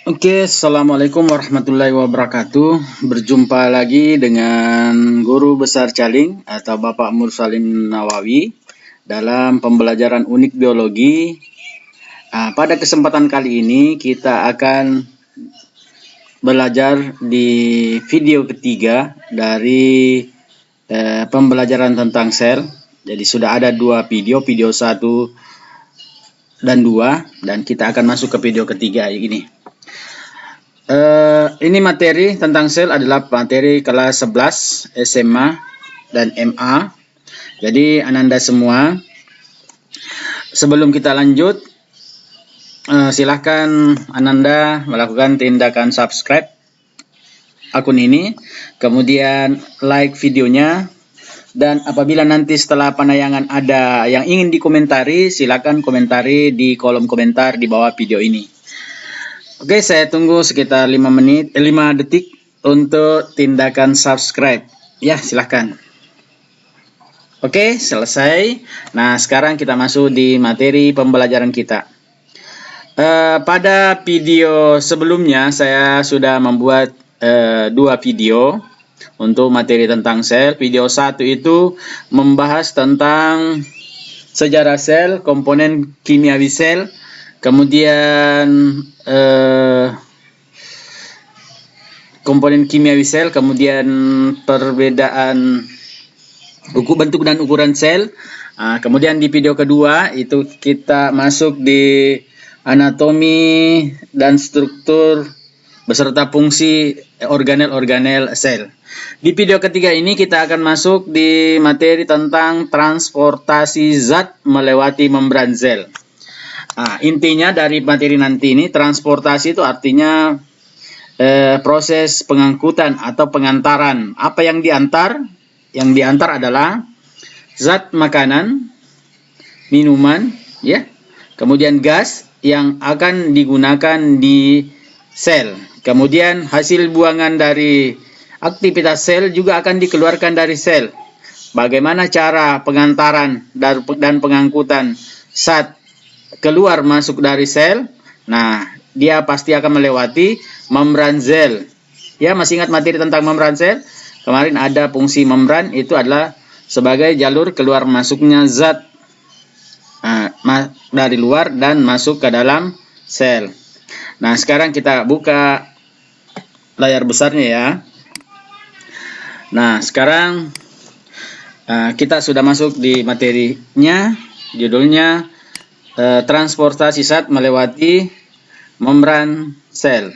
Oke, Assalamualaikum warahmatullahi wabarakatuh. Berjumpa lagi dengan Guru Besar Caling atau Bapak Mursalim Nawawi dalam pembelajaran unik biologi. Pada kesempatan kali ini kita akan belajar di video ketiga dari pembelajaran tentang sel. Jadi sudah ada dua video 1 dan 2, dan kita akan masuk ke video ketiga ini. Ini materi tentang sel adalah materi kelas 11 SMA dan MA. Jadi Ananda semua, sebelum kita lanjut, silahkan Ananda melakukan tindakan subscribe akun ini, kemudian like videonya, dan apabila nanti setelah penayangan ada yang ingin dikomentari, silakan komentari di kolom komentar di bawah video ini. Oke, saya tunggu sekitar 5 detik untuk tindakan subscribe. Ya, silahkan. Oke, selesai. Nah, sekarang kita masuk di materi pembelajaran kita. Pada video sebelumnya, saya sudah membuat 2 video untuk materi tentang sel. Video 1 itu membahas tentang sejarah sel, komponen kimiawi sel, kemudian komponen kimiawi sel, kemudian perbedaan bentuk dan ukuran sel. Kemudian di video kedua itu kita masuk di anatomi dan struktur beserta fungsi organel-organel sel. Di video ketiga ini kita akan masuk di materi tentang transportasi zat melewati membran sel. Intinya dari materi nanti ini, transportasi itu artinya proses pengangkutan atau pengantaran. Apa yang diantar? Yang diantar adalah zat makanan, minuman, ya. Kemudian gas yang akan digunakan di sel. Kemudian hasil buangan dari aktivitas sel juga akan dikeluarkan dari sel. Bagaimana cara pengantaran dan pengangkutan zat keluar masuk dari sel? Nah, dia pasti akan melewati membran sel. Ya, masih ingat materi tentang membran sel? Kemarin ada fungsi membran, itu adalah sebagai jalur keluar masuknya zat dari luar dan masuk ke dalam sel. Nah, sekarang kita buka layar besarnya ya. Nah, sekarang kita sudah masuk di materinya, judulnya transportasi zat melewati membran sel.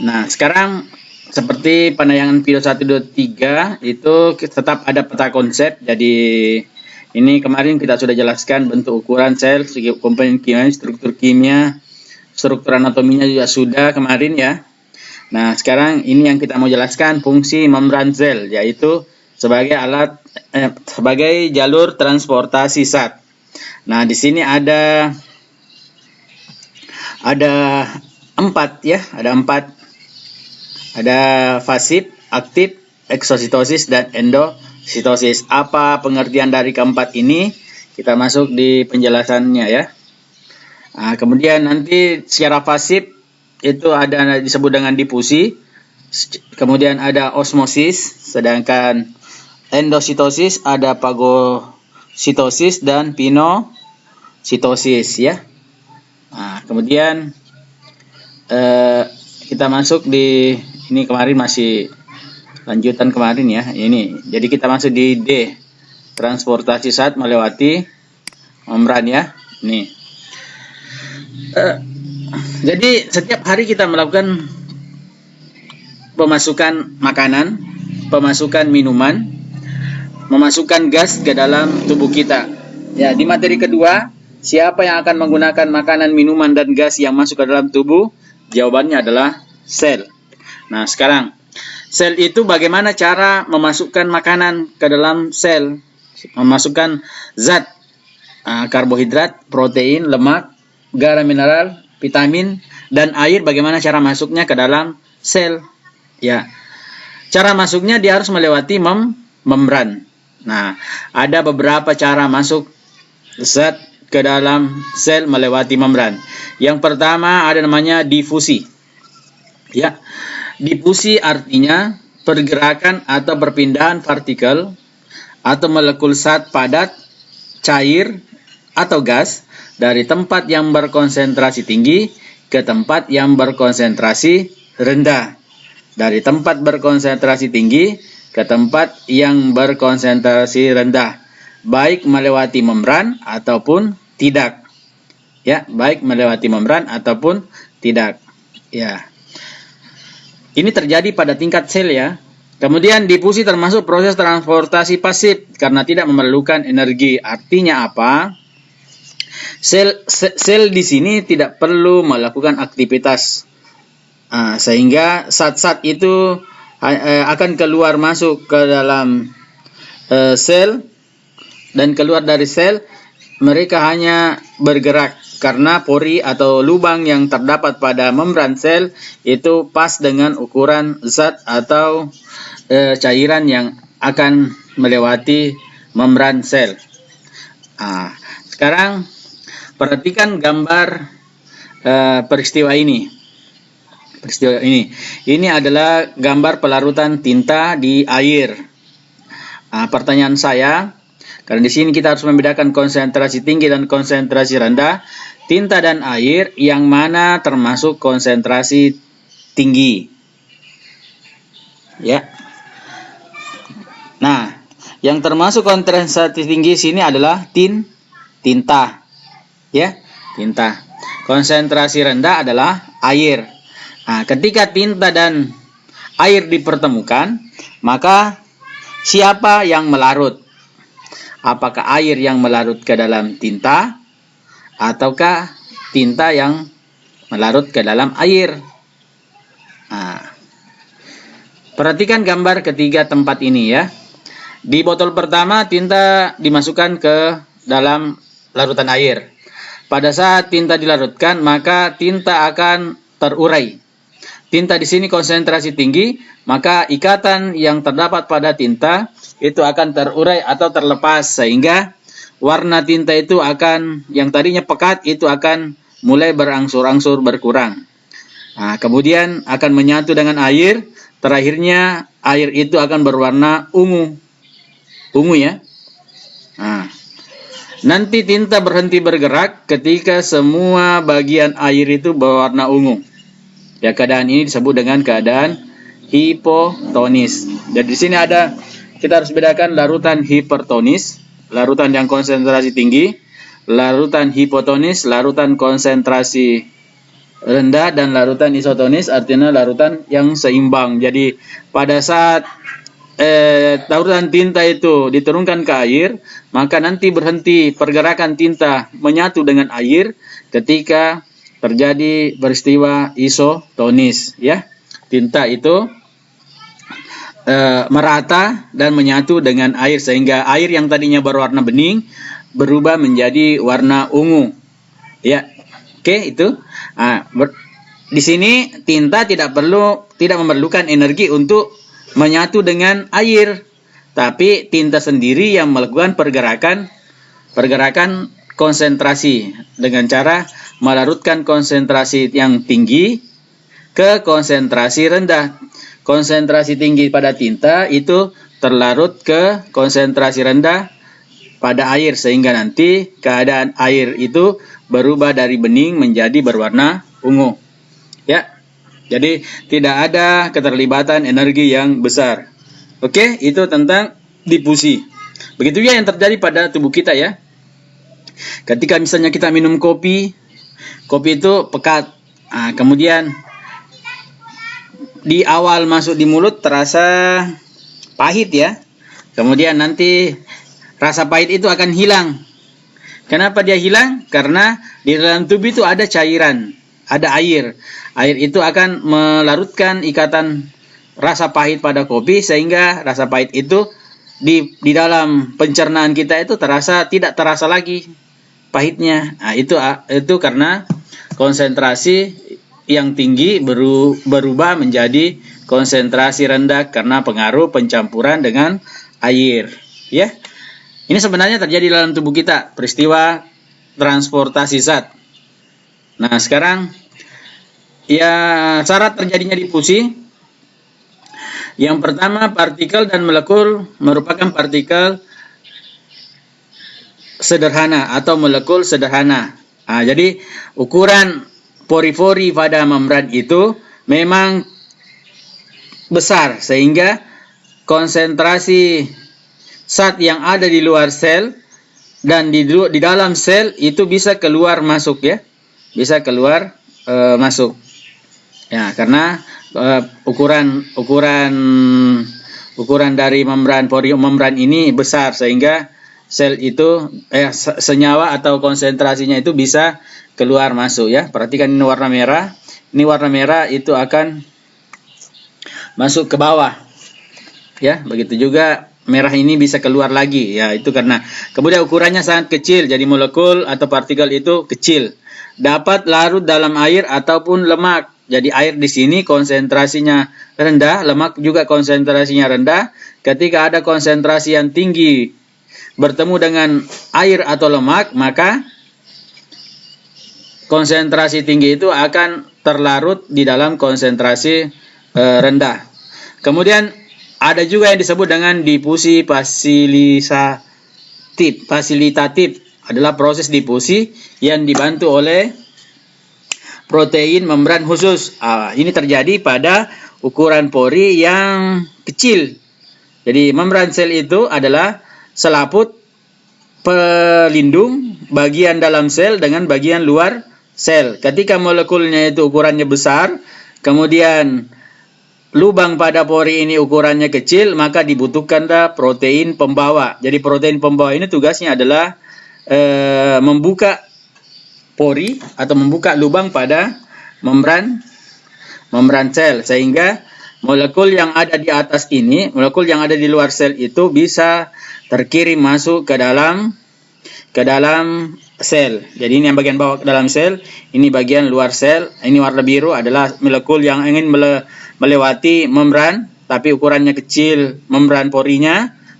Nah, sekarang seperti penayangan video 1, 2, 3 itu tetap ada peta konsep. Jadi ini kemarin kita sudah jelaskan bentuk ukuran sel, komponen kimia, struktur kimia, struktur anatominya juga sudah kemarin ya. Nah, sekarang ini yang kita mau jelaskan fungsi membran sel, yaitu sebagai sebagai jalur transportasi zat. Nah, di sini ada 4 ya, ada 4. Ada fasib, aktif, eksositosis, dan endositosis. Apa pengertian dari keempat ini? Kita masuk di penjelasannya ya. Kemudian nanti secara fasib itu ada disebut dengan difusi. Kemudian ada osmosis, sedangkan endositosis ada fagositosis dan pinositosis ya. Kemudian kita masuk di ini, kemarin masih lanjutan kemarin ya. Ini. Jadi kita masuk di D, transportasi zat melewati membran ya. Nih. Jadi setiap hari kita melakukan pemasukan makanan, pemasukan minuman, memasukkan gas ke dalam tubuh kita. Ya, di materi kedua, siapa yang akan menggunakan makanan, minuman, dan gas yang masuk ke dalam tubuh? Jawabannya adalah sel. Nah, sekarang sel itu bagaimana cara memasukkan makanan ke dalam sel? Memasukkan zat, karbohidrat, protein, lemak, garam mineral, vitamin, dan air. Bagaimana cara masuknya ke dalam sel? Ya, cara masuknya dia harus melewati membran. Nah, ada beberapa cara masuk zat ke dalam sel melewati membran. Yang pertama ada namanya difusi. Ya. Difusi artinya pergerakan atau perpindahan partikel atau molekul zat padat, cair, atau gas dari tempat yang berkonsentrasi tinggi ke tempat yang berkonsentrasi rendah. Dari tempat berkonsentrasi tinggi ke tempat yang berkonsentrasi rendah, baik melewati membran ataupun tidak. Ya, baik melewati membran ataupun tidak. Ya. Ini terjadi pada tingkat sel ya. Kemudian difusi termasuk proses transportasi pasif karena tidak memerlukan energi. Artinya apa? Sel di sini tidak perlu melakukan aktivitas. Sehingga zat-zat itu akan keluar masuk ke dalam sel dan keluar dari sel, mereka hanya bergerak karena pori atau lubang yang terdapat pada membran sel itu pas dengan ukuran zat atau cairan yang akan melewati membran sel. Sekarang perhatikan gambar peristiwa ini. Ini adalah gambar pelarutan tinta di air. Pertanyaan saya, karena di sini kita harus membedakan konsentrasi tinggi dan konsentrasi rendah. Tinta dan air, yang mana termasuk konsentrasi tinggi? Ya. Nah, yang termasuk konsentrasi tinggi sini adalah tinta. Ya, tinta. Konsentrasi rendah adalah air. Ketika tinta dan air dipertemukan, maka siapa yang melarut? Apakah air yang melarut ke dalam tinta ataukah tinta yang melarut ke dalam air? Perhatikan gambar ketiga tempat ini ya. Di botol pertama tinta dimasukkan ke dalam larutan air. Pada saat tinta dilarutkan, maka tinta akan terurai. Tinta di sini konsentrasi tinggi, maka ikatan yang terdapat pada tinta itu akan terurai atau terlepas, sehingga warna tinta itu akan, yang tadinya pekat itu akan mulai berangsur-angsur berkurang. Kemudian akan menyatu dengan air, terakhirnya air itu akan berwarna ungu ya. Nanti tinta berhenti bergerak ketika semua bagian air itu berwarna ungu. Ya, keadaan ini disebut dengan keadaan hipotonis. Jadi di sini kita harus bedakan larutan hipertonis, larutan yang konsentrasi tinggi, larutan hipotonis, larutan konsentrasi rendah, dan larutan isotonis artinya larutan yang seimbang. Jadi pada saat larutan tinta itu diturunkan ke air, maka nanti berhenti pergerakan tinta menyatu dengan air ketika terjadi peristiwa isotonis ya. Tinta itu merata dan menyatu dengan air, sehingga air yang tadinya berwarna bening berubah menjadi warna ungu ya. Oke, itu di sini tinta tidak memerlukan energi untuk menyatu dengan air, tapi tinta sendiri yang melakukan pergerakan konsentrasi dengan cara melarutkan konsentrasi yang tinggi ke konsentrasi rendah. Konsentrasi tinggi pada tinta itu terlarut ke konsentrasi rendah pada air, sehingga nanti keadaan air itu berubah dari bening menjadi berwarna ungu. Ya. Jadi tidak ada keterlibatan energi yang besar. Oke, itu tentang difusi. Begitu ya yang terjadi pada tubuh kita ya. Ketika misalnya kita minum kopi itu pekat. Kemudian di awal masuk di mulut terasa pahit ya. Kemudian nanti rasa pahit itu akan hilang. Kenapa dia hilang? Karena di dalam tubuh itu ada cairan, ada air. Air itu akan melarutkan ikatan rasa pahit pada kopi, sehingga rasa pahit itu di dalam pencernaan kita itu tidak terasa lagi pahitnya. Itu karena konsentrasi yang tinggi berubah menjadi konsentrasi rendah karena pengaruh pencampuran dengan air ya. Ini sebenarnya terjadi dalam tubuh kita, peristiwa transportasi zat. Nah, sekarang ya syarat terjadinya difusi. Yang pertama, partikel dan molekul merupakan partikel sederhana atau molekul sederhana. Jadi ukuran pori-pori pada membran itu memang besar sehingga konsentrasi zat yang ada di luar sel dan di dalam sel itu bisa keluar masuk ya, bisa keluar masuk. Ya, karena ukuran dari pori membran ini besar sehingga sel itu senyawa atau konsentrasinya itu bisa keluar masuk ya. Perhatikan ini warna merah. Ini warna merah itu akan masuk ke bawah. Ya, begitu juga merah ini bisa keluar lagi. Ya, itu karena kemudian ukurannya sangat kecil. Jadi molekul atau partikel itu kecil. Dapat larut dalam air ataupun lemak. Jadi air di sini konsentrasinya rendah, lemak juga konsentrasinya rendah. Ketika ada konsentrasi yang tinggi bertemu dengan air atau lemak, maka konsentrasi tinggi itu akan terlarut di dalam konsentrasi rendah. Kemudian ada juga yang disebut dengan difusi fasilitatif adalah proses difusi yang dibantu oleh protein membran khusus. Ini terjadi pada ukuran pori yang kecil. Jadi membran sel itu adalah selaput pelindung bagian dalam sel dengan bagian luar sel. Ketika molekulnya itu ukurannya besar, kemudian lubang pada pori ini ukurannya kecil, maka dibutuhkanlah protein pembawa. Jadi protein pembawa ini tugasnya adalah membuka pori atau membuka lubang pada membran sel sehingga molekul yang ada di atas ini, molekul yang ada di luar sel itu bisa terkirim masuk ke dalam sel. Jadi ini yang bagian bawah ke dalam sel, ini bagian luar sel. Ini warna biru adalah molekul yang ingin melewati membran tapi ukurannya kecil membran pori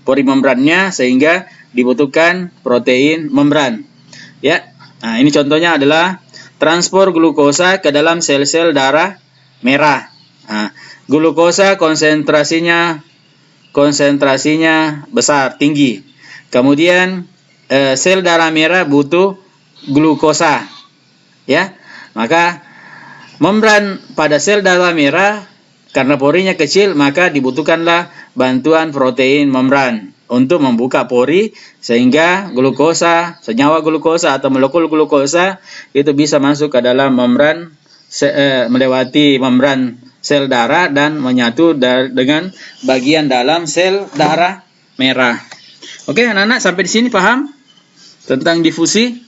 membrannya sehingga dibutuhkan protein membran. Ya. Nah, ini contohnya adalah transport glukosa ke dalam sel-sel darah merah. Nah, glukosa konsentrasinya besar, tinggi. Kemudian sel darah merah butuh glukosa. Ya. Maka membran pada sel darah merah karena porinya kecil, maka dibutuhkanlah bantuan protein membran untuk membuka pori sehingga glukosa, senyawa glukosa atau molekul glukosa itu bisa masuk ke dalam membran melewati membran sel darah dan menyatu dengan bagian dalam sel darah merah. Oke, anak-anak sampai di sini paham tentang difusi?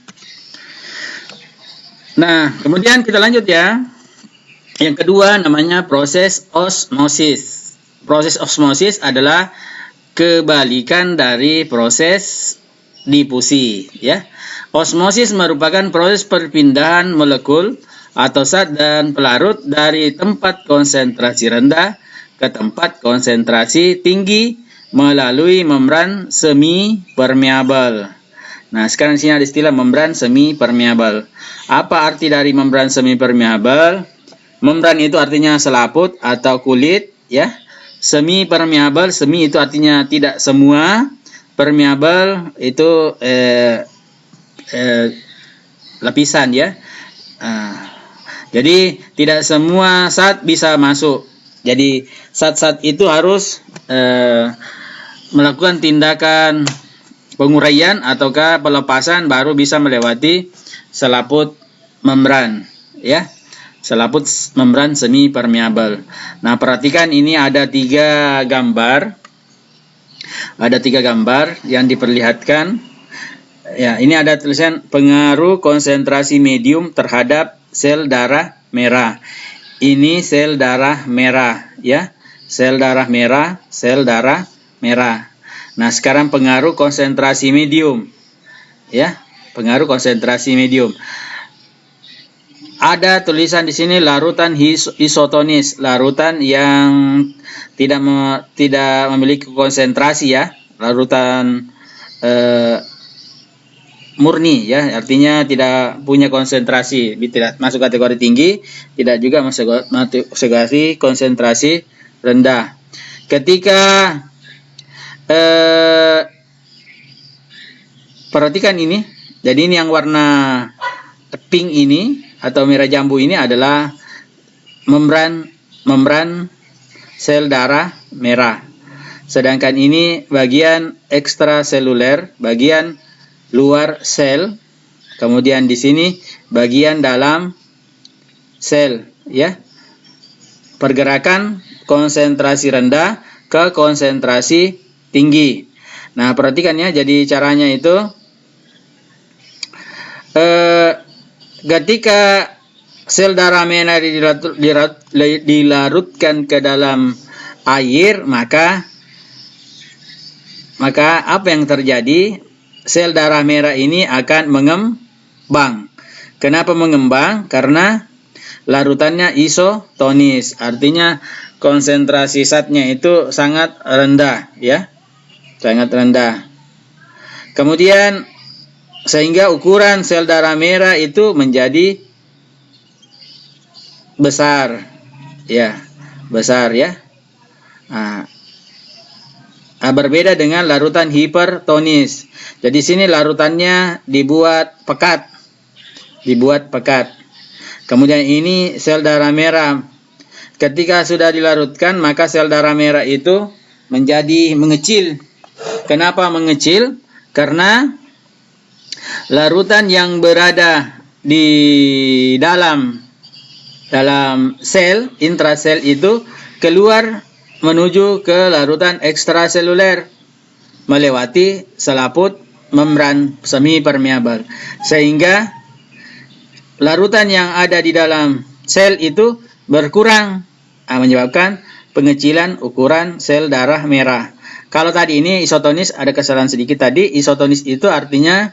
Nah, kemudian kita lanjut ya. Yang kedua namanya proses osmosis. Proses osmosis adalah kebalikan dari proses difusi ya. Osmosis merupakan proses perpindahan molekul atau zat dan pelarut dari tempat konsentrasi rendah ke tempat konsentrasi tinggi melalui membran semi permeabel. Nah, sekarang sini ada istilah membran semi permeabel. Apa arti dari membran semi permeabel? Membran itu artinya selaput atau kulit ya. Semi permeabel, semi itu artinya tidak semua, permeabel itu lapisan ya. Jadi tidak semua zat bisa masuk. Jadi zat-zat itu harus melakukan tindakan penguraian ataukah pelepasan baru bisa melewati selaput membran ya. Selaput membran semi permeabel. Nah, perhatikan ini ada 3 gambar. Ada 3 gambar yang diperlihatkan. Ya, ini ada tulisan pengaruh konsentrasi medium terhadap sel darah merah. Ini sel darah merah, ya. Sel darah merah, sel darah merah. Nah, sekarang pengaruh konsentrasi medium. Ya, pengaruh konsentrasi medium. Ada tulisan di sini larutan isotonis, larutan yang tidak memiliki konsentrasi ya, larutan murni ya, artinya tidak punya konsentrasi, tidak masuk kategori tinggi, tidak juga masuk kategori konsentrasi rendah. Ketika perhatikan ini, jadi ini yang warna pink ini atau merah jambu ini adalah membran sel darah merah. Sedangkan ini bagian ekstraseluler, bagian luar sel. Kemudian di sini bagian dalam sel, ya. Pergerakan konsentrasi rendah ke konsentrasi tinggi. Nah, perhatikan ya, jadi caranya itu ketika sel darah merah dilarutkan ke dalam air, maka apa yang terjadi? Sel darah merah ini akan mengembang. Kenapa mengembang? Karena larutannya isotonis, artinya konsentrasi zatnya itu sangat rendah, ya, sangat rendah. Kemudian sehingga ukuran sel darah merah itu menjadi besar, ya, besar ya. Berbeda dengan larutan hipertonis. Jadi sini larutannya dibuat pekat, Kemudian ini sel darah merah. Ketika sudah dilarutkan, maka sel darah merah itu menjadi mengecil. Kenapa mengecil? Karena larutan yang berada di dalam sel, intrasel itu keluar menuju ke larutan ekstraseluler melewati selaput membran semi permeabel, sehingga larutan yang ada di dalam sel itu berkurang, menyebabkan pengecilan ukuran sel darah merah. Kalau tadi ini isotonis, ada kesalahan sedikit tadi. Isotonis itu artinya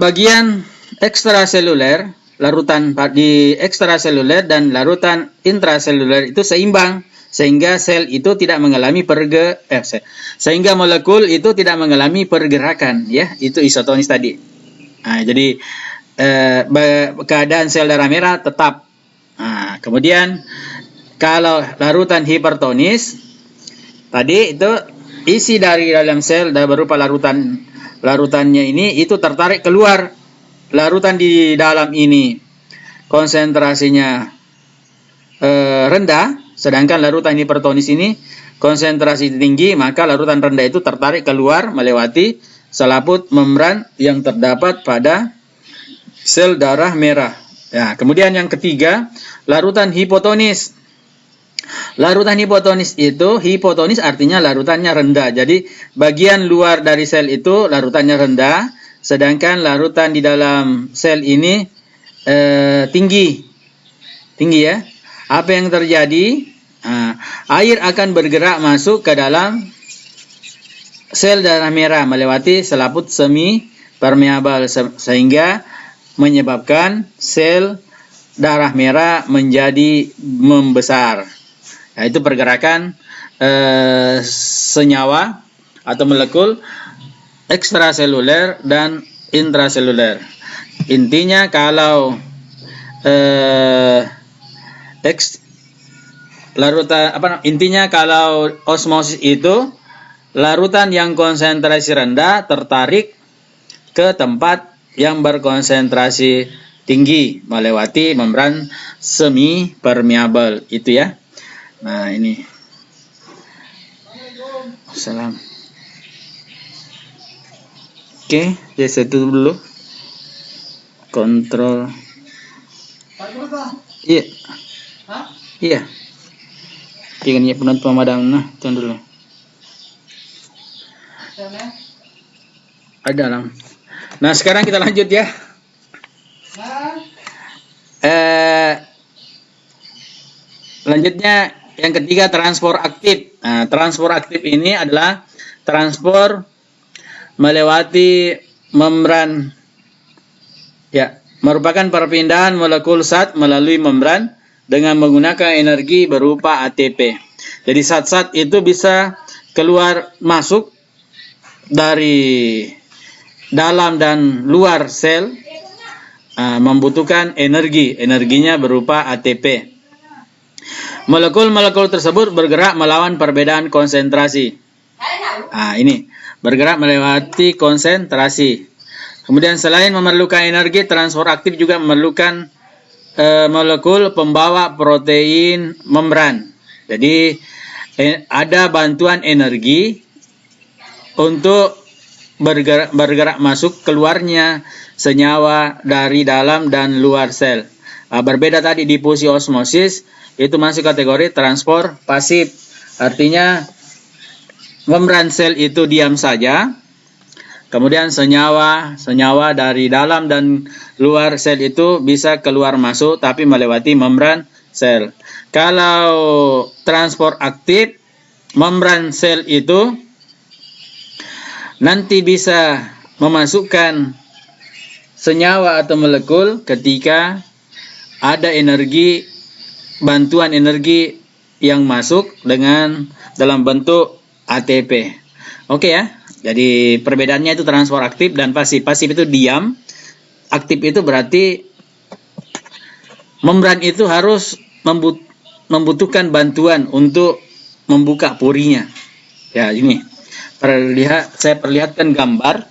bagian ekstraseluler, larutan di ekstraseluler dan larutan intraseluler itu seimbang, sehingga sel itu tidak mengalami sehingga molekul itu tidak mengalami pergerakan, ya, itu isotonis tadi. Nah, jadi keadaan sel darah merah tetap. Nah, kemudian kalau larutan hipertonis tadi itu isi dari dalam sel berupa larutannya ini itu tertarik keluar. Larutan di dalam ini konsentrasinya rendah, sedangkan larutan hipertonis ini konsentrasi tinggi, maka larutan rendah itu tertarik keluar melewati selaput membran yang terdapat pada sel darah merah. Ya, kemudian yang ketiga, larutan hipotonis. Larutan hipotonis itu, hipotonis artinya larutannya rendah. Jadi bagian luar dari sel itu larutannya rendah, sedangkan larutan di dalam sel ini tinggi ya. Apa yang terjadi? Air akan bergerak masuk ke dalam sel darah merah melewati selaput semi permeabel, sehingga menyebabkan sel darah merah menjadi membesar. Itu pergerakan senyawa atau molekul ekstraseluler dan intraseluler. Intinya kalau kalau osmosis itu larutan yang konsentrasi rendah tertarik ke tempat yang berkonsentrasi tinggi melewati membran semi permeabel itu ya. Nah, ini. Salam. Oke, jadi itu dulu. Kontrol. Iya. Iya. Jangan ya penonton pemadam. Nah, tunggu dulu. Ada lah. Nah, sekarang kita lanjut ya. Lanjutnya yang ketiga, transport aktif. Nah, transport aktif ini adalah transport melewati membran, ya, merupakan perpindahan molekul zat melalui membran dengan menggunakan energi berupa ATP. Jadi zat-zat itu bisa keluar masuk dari dalam dan luar sel membutuhkan energi. Energinya berupa ATP. Molekul-molekul tersebut bergerak melawan perbedaan konsentrasi. Ini bergerak melewati konsentrasi. Kemudian selain memerlukan energi, transport aktif juga memerlukan molekul pembawa protein membran. Jadi ada bantuan energi untuk bergerak masuk keluarnya senyawa dari dalam dan luar sel. Berbeda tadi difusi osmosis, itu masuk kategori transport pasif. Artinya membran sel itu diam saja. Kemudian senyawa dari dalam dan luar sel itu bisa keluar masuk tapi melewati membran sel. Kalau transport aktif, membran sel itu nanti bisa memasukkan senyawa atau molekul ketika ada energi, bantuan energi yang masuk dalam bentuk ATP. Oke ya. Jadi perbedaannya itu transport aktif dan pasif. Pasif itu diam, aktif itu berarti membran itu harus membutuhkan bantuan untuk membuka porinya. Ya, ini. Saya perlihatkan gambar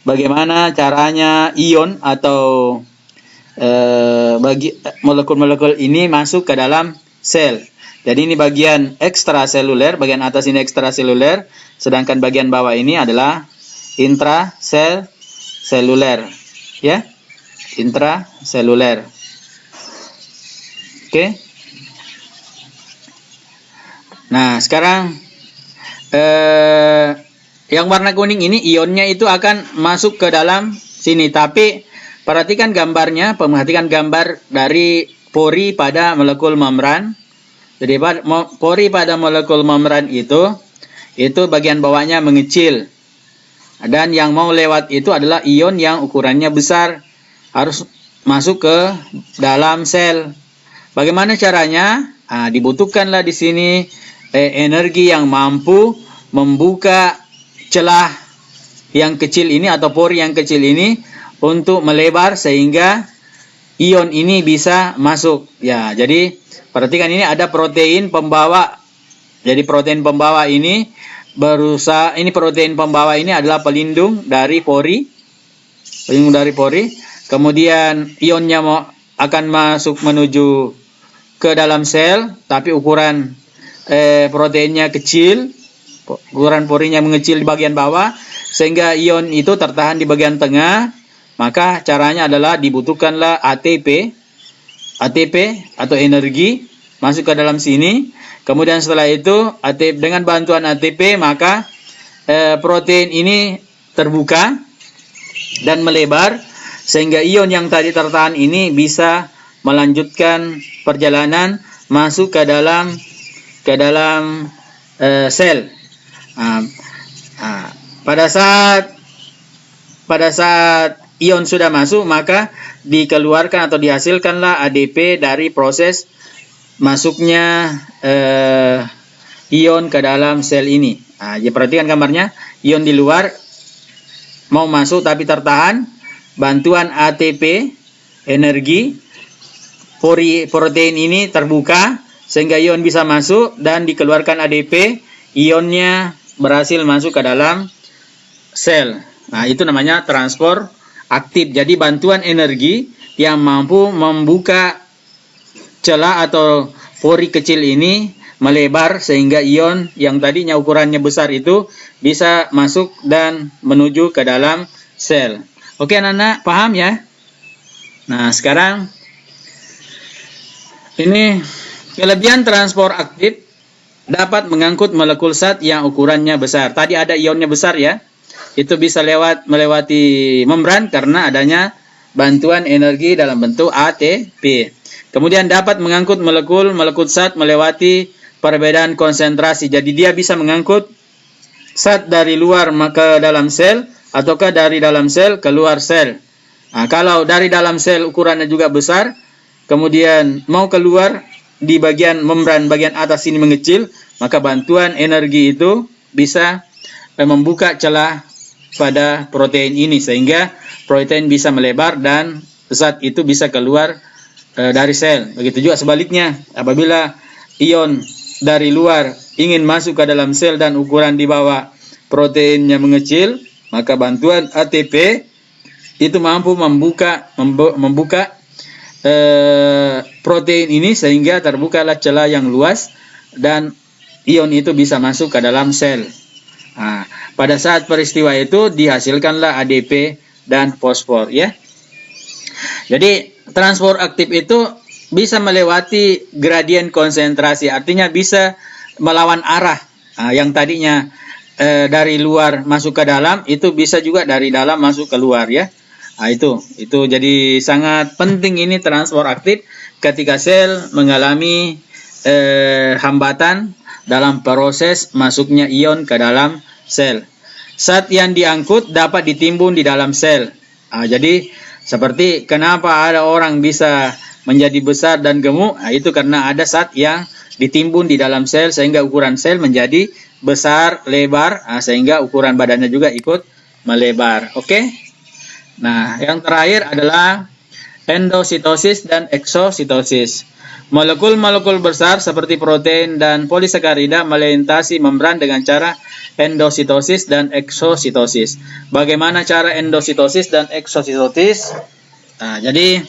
bagaimana caranya ion atau bagi molekul-molekul ini masuk ke dalam sel. Jadi ini bagian ekstraseluler, bagian atas ini ekstraseluler, sedangkan bagian bawah ini adalah intraseluler, ya, intraseluler. Oke. Nah, sekarang yang warna kuning ini ionnya itu akan masuk ke dalam sini, tapi perhatikan gambarnya, perhatikan gambar dari pori pada molekul membran. Jadi pori pada molekul membran itu bagian bawahnya mengecil. Dan yang mau lewat itu adalah ion yang ukurannya besar. Harus masuk ke dalam sel. Bagaimana caranya? Dibutuhkanlah di sini energi yang mampu membuka celah yang kecil ini atau pori yang kecil ini untuk melebar sehingga ion ini bisa masuk. Ya, jadi perhatikan ini ada protein pembawa. Jadi protein pembawa ini protein pembawa ini adalah pelindung dari pori. Pelindung dari pori. Kemudian ionnya akan masuk menuju ke dalam sel, tapi ukuran proteinnya kecil. Ukuran porinya mengecil di bagian bawah sehingga ion itu tertahan di bagian tengah. Maka caranya adalah dibutuhkanlah ATP atau energi masuk ke dalam sini. Kemudian setelah itu dengan bantuan ATP maka protein ini terbuka dan melebar sehingga ion yang tadi tertahan ini bisa melanjutkan perjalanan masuk ke dalam sel. Pada saat ion sudah masuk, maka dikeluarkan atau dihasilkanlah ADP dari proses masuknya ion ke dalam sel ini. Jadi perhatikan gambarnya, ion di luar mau masuk tapi tertahan, bantuan ATP, energi, protein ini terbuka sehingga ion bisa masuk dan dikeluarkan ADP, ionnya berhasil masuk ke dalam sel. Itu namanya transport aktif. Jadi bantuan energi yang mampu membuka celah atau pori kecil ini melebar sehingga ion yang tadinya ukurannya besar itu bisa masuk dan menuju ke dalam sel. Oke anak-anak, paham ya? Nah, sekarang ini kelebihan transport aktif dapat mengangkut molekul zat yang ukurannya besar. Tadi ada ionnya besar ya. Itu bisa melewati membran karena adanya bantuan energi dalam bentuk ATP. Kemudian dapat mengangkut molekul zat melewati perbedaan konsentrasi. Jadi dia bisa mengangkut zat dari luar ke dalam sel ataukah dari dalam sel keluar sel. Kalau dari dalam sel ukurannya juga besar, kemudian mau keluar di bagian membran bagian atas ini mengecil, maka bantuan energi itu bisa membuka celah pada protein ini sehingga protein bisa melebar dan zat itu bisa keluar dari sel. Begitu juga sebaliknya, apabila ion dari luar ingin masuk ke dalam sel dan ukuran di bawah proteinnya mengecil, maka bantuan ATP itu mampu membuka protein ini sehingga terbukalah celah yang luas dan ion itu bisa masuk ke dalam sel. Nah, pada saat peristiwa itu dihasilkanlah ADP dan fosfor, ya. Jadi transport aktif itu bisa melewati gradien konsentrasi, artinya bisa melawan arah. Nah, yang tadinya dari luar masuk ke dalam, itu bisa juga dari dalam masuk keluar, ya. Nah, itu jadi sangat penting ini transport aktif ketika sel mengalami hambatan dalam proses masuknya ion ke dalam sel. Zat yang diangkut dapat ditimbun di dalam sel. Nah, jadi seperti kenapa ada orang bisa menjadi besar dan gemuk, nah, itu karena ada zat yang ditimbun di dalam sel sehingga ukuran sel menjadi besar, lebar, nah, sehingga ukuran badannya juga ikut melebar. Oke? Nah, yang terakhir adalah endositosis dan eksositosis. Molekul-molekul besar seperti protein dan polisakarida melintasi membran dengan cara endositosis dan eksositosis. Bagaimana cara endositosis dan eksositosis? Nah, jadi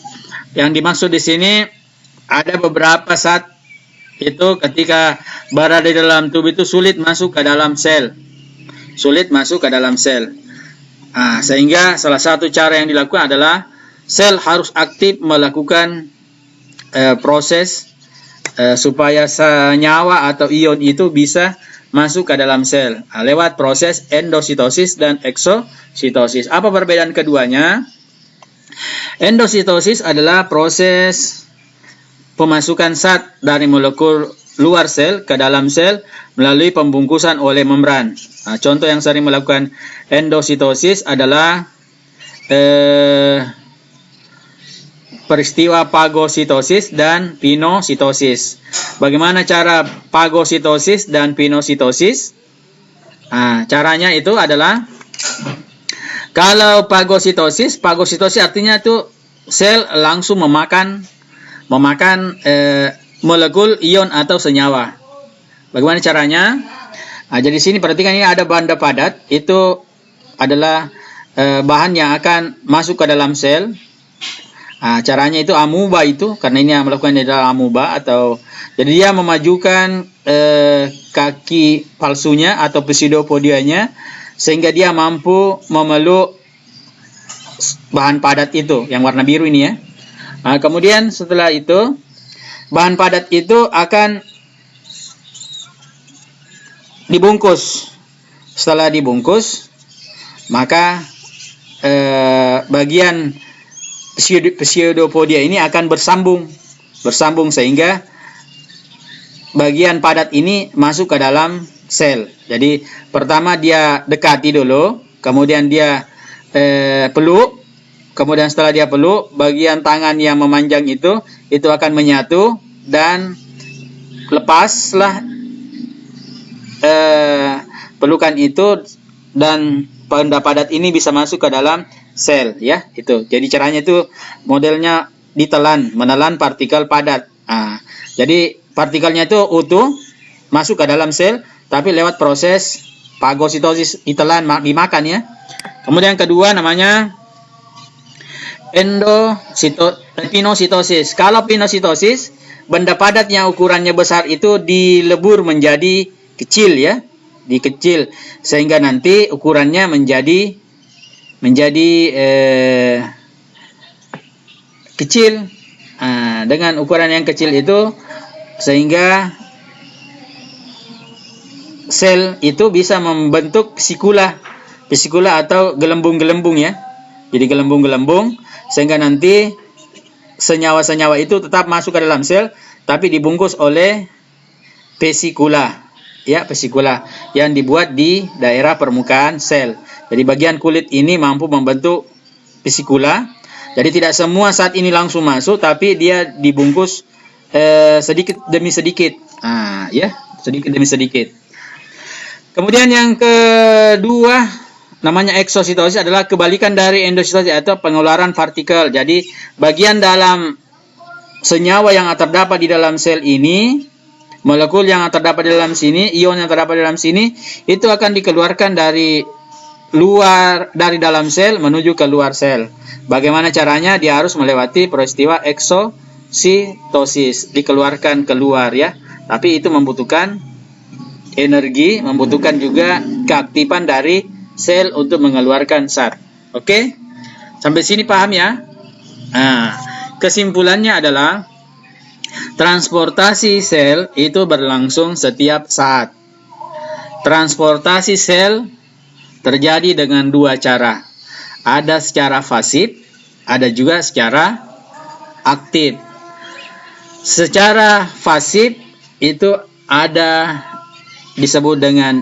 yang dimaksud di sini ada beberapa zat itu ketika berada di dalam tubuh itu sulit masuk ke dalam sel. Nah, sehingga salah satu cara yang dilakukan adalah sel harus aktif melakukan proses supaya senyawa atau ion itu bisa masuk ke dalam sel lewat proses endositosis dan eksositosis. Apa perbedaan keduanya? Endositosis adalah proses pemasukan zat dari molekul luar sel ke dalam sel melalui pembungkusan oleh membran. Nah, contoh yang sering melakukan endositosis adalah peristiwa fagositosis dan pinositosis. Bagaimana cara fagositosis dan pinositosis? Nah, caranya itu adalah kalau fagositosis artinya itu sel langsung memakan molekul ion atau senyawa. Bagaimana caranya? Nah, jadi sini perhatikan ini ada banda padat, itu adalah bahan yang akan masuk ke dalam sel. Nah, caranya itu amuba itu, karena ini yang melakukan adalah amuba atau jadi dia memajukan kaki palsunya atau pseudopodianya sehingga dia mampu memeluk bahan padat itu yang warna biru ini, ya. Nah, kemudian setelah itu bahan padat itu akan dibungkus. Setelah dibungkus, maka bagian pseudopodia ini akan bersambung sehingga bagian padat ini masuk ke dalam sel. Jadi pertama dia dekati dulu, kemudian dia peluk, kemudian setelah dia peluk, bagian tangan yang memanjang itu akan menyatu dan lepaslah pelukan itu dan benda padat ini bisa masuk ke dalam sel, ya. Itu. Jadi caranya itu modelnya menelan partikel padat. Nah, jadi partikelnya itu utuh masuk ke dalam sel tapi lewat proses fagositosis, ditelan, dimakan, ya. Kemudian yang kedua namanya pinositosis. Kalau pinositosis, benda padat yang ukurannya besar itu dilebur menjadi kecil, ya. Dikecil sehingga nanti ukurannya menjadi kecil. Nah, dengan ukuran yang kecil itu sehingga sel itu bisa membentuk vesikula atau gelembung-gelembung, ya. Jadi gelembung-gelembung sehingga nanti senyawa-senyawa itu tetap masuk ke dalam sel tapi dibungkus oleh vesikula. Ya, vesikula yang dibuat di daerah permukaan sel. Jadi bagian kulit ini mampu membentuk vesikula. Jadi tidak semua zat ini langsung masuk, tapi dia dibungkus sedikit demi sedikit. Nah, ya, sedikit demi sedikit. Kemudian yang kedua namanya eksositosis adalah kebalikan dari endositosis atau pengeluaran partikel. Jadi bagian dalam senyawa yang terdapat di dalam sel ini, molekul yang terdapat di dalam sini, ion yang terdapat di dalam sini, itu akan dikeluarkan dari dalam sel menuju ke luar sel. Bagaimana caranya? Dia harus melewati peristiwa eksositosis, dikeluarkan keluar ya. Tapi itu membutuhkan energi, membutuhkan juga keaktifan dari sel untuk mengeluarkan zat. Oke? Sampai sini paham ya? Nah, kesimpulannya adalah transportasi sel itu berlangsung setiap saat. Transportasi sel terjadi dengan dua cara. Ada secara pasif, ada juga secara aktif. Secara pasif itu ada disebut dengan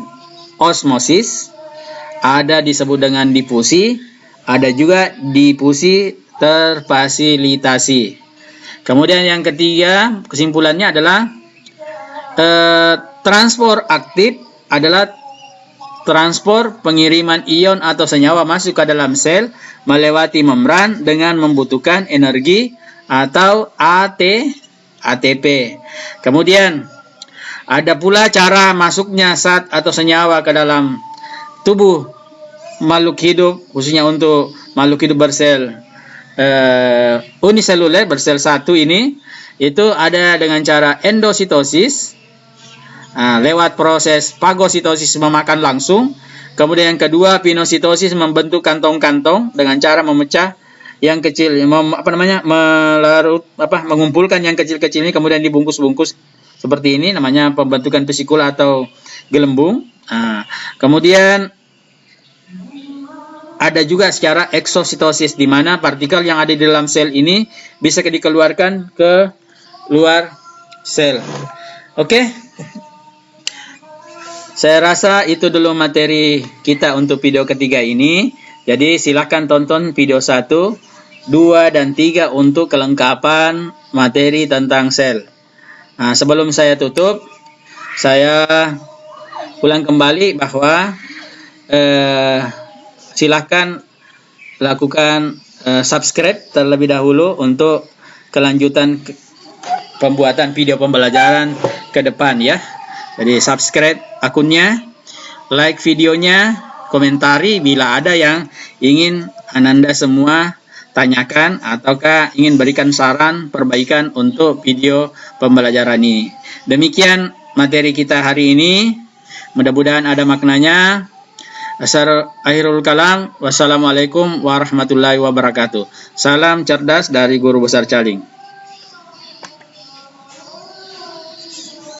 osmosis, ada disebut dengan difusi, ada juga difusi terfasilitasi. Kemudian yang ketiga, kesimpulannya adalah transport aktif adalah transport pengiriman ion atau senyawa masuk ke dalam sel melewati membran dengan membutuhkan energi atau ATP. Kemudian ada pula cara masuknya zat atau senyawa ke dalam tubuh makhluk hidup, khususnya untuk makhluk hidup bersel uniseluler, bersel satu ini, itu ada dengan cara endositosis. Lewat proses fagositosis memakan langsung. Kemudian yang kedua, pinositosis membentuk kantong-kantong dengan cara memecah yang kecil, mengumpulkan yang kecil-kecil ini kemudian dibungkus-bungkus seperti ini, namanya pembentukan vesikula atau gelembung. Kemudian ada juga secara eksositosis, di mana partikel yang ada di dalam sel ini bisa dikeluarkan ke luar sel. Oke? Saya rasa itu dulu materi kita untuk video ketiga ini. Jadi silakan tonton video 1, 2, dan 3 untuk kelengkapan materi tentang sel. Sebelum saya tutup, saya ulang kembali bahwa silakan lakukan subscribe terlebih dahulu untuk kelanjutan pembuatan video pembelajaran ke depan ya. Jadi subscribe akunnya, like videonya, komentari bila ada yang ingin Ananda semua tanyakan ataukah ingin berikan saran perbaikan untuk video pembelajaran ini. Demikian materi kita hari ini. Mudah-mudahan ada maknanya. Akhirul kalam. Wassalamualaikum warahmatullahi wabarakatuh. Salam cerdas dari Guru Besar Caling.